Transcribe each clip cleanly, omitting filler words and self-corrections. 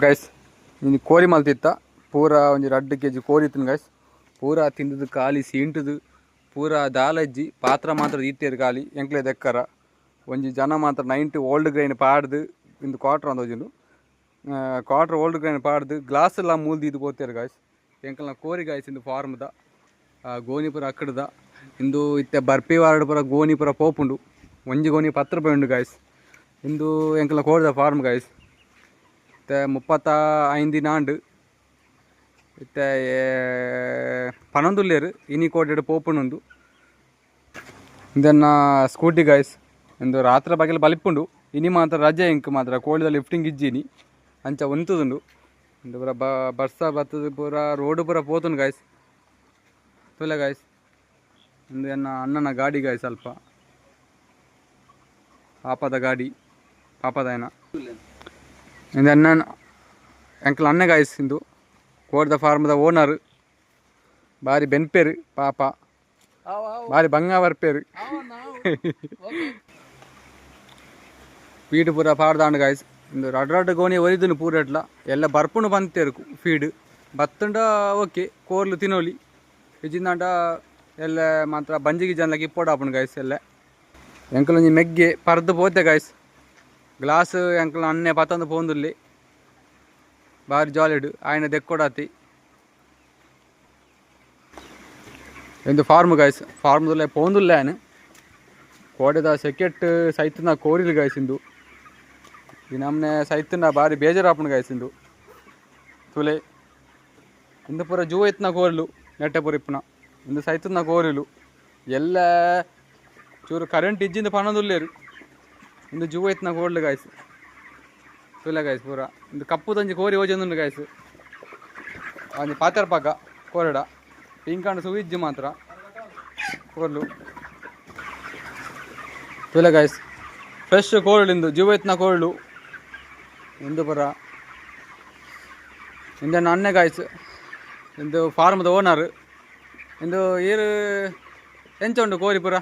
Guys ಇನ್ನು ಕೋರಿ ಮಲ್ತಿತ್ತ ಪೂರ ಒಂದು 2 kg ಕೋರಿ ಇತ್ತು ಗೈಸ್. ಪೂರ ತಿಂದದ್ದು ಖಾಲಿ ಸೀಂಟದು ಪೂರ ದಾಲಜ್ಜಿ ಪಾತ್ರ ಮಾತ್ರ ಈತ್ತೇರು ಖಾಲಿ ಎಂಕ್ಲೆ ದೆಕ್ಕರ ಒಂಜಿ ಜನ ಮಾತ್ರ 90 ಓಲ್ಡ್ ಗ್ರೈನ್ ಪಾಡ್ದು ಇಂದು ಕ್ವಾರ್ಟರ್ ಅಂದೋಜಿಂದು ಕ್ವಾರ್ಟರ್ ಓಲ್ಡ್ ಗ್ರೈನ್ ಪಾಡ್ದು ಗ್ಲಾಸ್ ಎಲ್ಲ ಮೂಲ್ದು ಇದು ಪೋತೇರು ಗಾಯ್ಸ್. ಎಂಕಲ್ನ ಕೋರಿ ಗಾಯ್ಸ್ ಇಂದು ಫಾರ್ಮ್ದ ಗೋನಿ ಪೂರ ಅಕ್ಕಡ್ದ ಇಂದು ಇತ್ತೆ ಬರ್ಪಿ ವಾರ್ಡ್ ಪೂರ ಗೋನಿ ಪೂರ ಪೋಪುಂಡು. ಒಂಜಿ ಗೋನಿ 10 ರೂಪಾಯಿ ಉಂಡು ಗಾಯ್ಸ್. ಇಂದು ಎಂಕಲ್ನ ಕೋರಿದ ಫಾರ್ಮ್ ಗಾಯ್ಸ್. ಇತ್ತೆ 35 ದಿನಾಂಡು ಇತ್ತೆ 11 ಇನಿ ಕೋಟೆಡ್ ಪೋಪುಂಡು. ಇದನ್ನ ಸ್ಕೂಟಿ ಗಾಯ್ಸ್ ಇಂದು ರಾತ್ರಿ ಬಗೆಲ್ಲ ಬಲಿಪುಂಡು. ಇನಿ ಮಾತ್ರ ರಜೆ ಇಂಕ್ ಮಾತ್ರ ಕೋಳಿದ ಲಿಫ್ಟಿಂಗ್ ಇಜ್ಜಿನಿ ಅಂಚ ಒಂತುದುಂಡು. ಇಂದು ಪೂರ ಬರ್ಸ ಬತ್ತದ ಪೂರ ರೋಡ್ ಪೂರ ಪೋತುಂಡು ಗಾಯ್ಸ್. ತುಲೆ ಗಾಯ್ಸ್ ಇಂದು ಎನ್ನ ಅಣ್ಣನ ಗಾಡಿ ಗಾಯ್ಸ್. ಸ್ವಲ್ಪ ಪಾಪದ ಗಾಡಿ ಪಾಪದ ಏನ ಇಂದು ಅಣ್ಣ ಎಂಕಲ್ ಅಣ್ಣ ಗಾಯ್ಸ್. ಇಂದು ಕೋಡ್ದ ಫಾರ್ಮ್ದ ಓನರ್ ಬಾರಿ ಬೆನ್ಪೇರು ಪಾಪ ಬಾರಿ ಬಂಗ ಬರ್ಪೇರು ಫೀಡ್ ಪೂರ ಪಾಡ್ದಾಂಡು ಗಾಯ್ಸ್. ಇಂದು ರಡ್ ಗೋಣಿ ಒರಿದುನು ಪೂರಟ್ಲ ಎಲ್ಲ ಬರ್ಪುಂಡು ಬಂತೇರು ಫೀಡ್ ಬತ್ತಂಡ ಓಕೆ ಕೋರ್ಲು ತಿನ್ನೋಲಿ ಇಜಿಂದಾಂಡ ಎಲ್ಲ ಮಾತ್ರ ಬಂಜಿಗೆ ಜನಲಕ್ಕೆ ಇಪ್ಪೋಡಾಪುಂಡು ಗಾಯ್ಸ್. ಎಲ್ಲ ಎಂಕಲೊಂಜಿ ಮೆಗ್ಗೆ ಪರ್ದು ಪೋತೆ ಗಾಯ್ಸ್. ಗ್ಲಾಸ್ ಎಂಕಲ್ ಅನ್ನೆ ಪತ್ತಂದು ಪೋಂದುಲ್ಲಿ ಬಾರಿ ಜಾಲಿಡು ಆಯ್ನ ದೆಕ್ಕೊಡಾತಿ ಎಂದು ಫಾರ್ಮ್ ಗಾಯ್ಸ್. ಫಾರ್ಮ್ದಲ್ಲೇ ಪೋಂದುಲ್ಲೆ ಆಯ್ನ ಕೋಡೆದ ಸೆಕೆಟ್ ಸೈತನ ಕೋರಿಲ್ ಗಾಯ್ಸ್. ಇಂದು ಈ ನಮ್ಮನೆ ಸೈತನ ಬಾರಿ ಬೇಜಾರಾಪುಂಡು ಗಾಯ್ಸ್. ಇಂದು ತುಲೆ ಇಂದು ಪೂರ ಜೂ ಎತ್ನ ಕೋರ್ಲು ನೆಟ್ಟೆ ಪೂರ ಇಪ್ಪುನ ಇಂದು ಸೈತನ ಕೋರಿಲು ಎಲ್ಲ ಚೂರು ಕರೆಂಟ್ ಇಜ್ಜಿಂದ ಪಣದುಲ್ಲೇರು ಇಂದು ಜೂ ಎತ್ನ ಕೋರ್ಲು ಗಾಯ್ಸ್. ತುಲೆ ಗಾಯ್ಸ್ ಪೂರ ಇಂದು ಕಪ್ಪು ತಂಜಿ ಕೋರಿ ಹೋಜಂದುಂಡು ಗಾಯ್ಸ್. ಒಂದು ಪಾತ್ರ ಪಾಕ ಕೋರಡ ಪಿಂಕಾಂಡು ಸುವಿಜ್ಜು ಮಾತ್ರ ಕೋರ್ಲು ತುಲೆ ಗಾಯ್ಸ್. ಫ್ರೆಶ್ ಕೋರ್ಲು ಇಂದು ಜೀವ ಎತ್ನ ಕೋರ್ಲು ಇಂದು ಪೂರ ಇಂದ ಅಣ್ಣೆ ಗಾಯ್ಸ್. ಇಂದು ಫಾರ್ಮ್ದ ಓನರ್ ಇಂದು ಈರು ಎಂಚ ಉಂಡು ಕೋರಿ ಪೂರ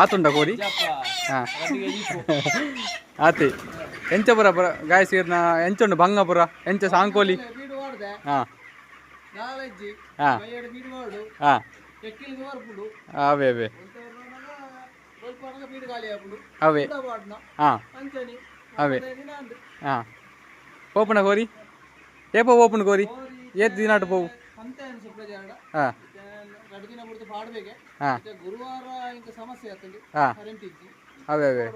ಆತುಂಡ ಕೋರಿ ಹಾಂ ಆತಿ ಎಂಚ ಪುರ ಪುರ ಗಾಯ್ಸ್. ಈರ್ನ ಎಂಚುಂಡು ಬಂಗ ಪುರ ಎಂಚ ಸಾಂಕೋಲಿ ಹಾಂ ಹಾಂ ಹಾಂ ಅವೇ ಅವೇ ಅವೇ ಹಾಂ ಅವೇ ಹಾಂ ಪೋಪುನ ಕೋರಿ ಏಪ ಓಪುಂಡು ಕೋರಿ ಏತ್ ದಿನಾಟು ಪೋವು ಹಾಂ ಹಾಂ ಹಾಂ ಅವೇ ಅವೇ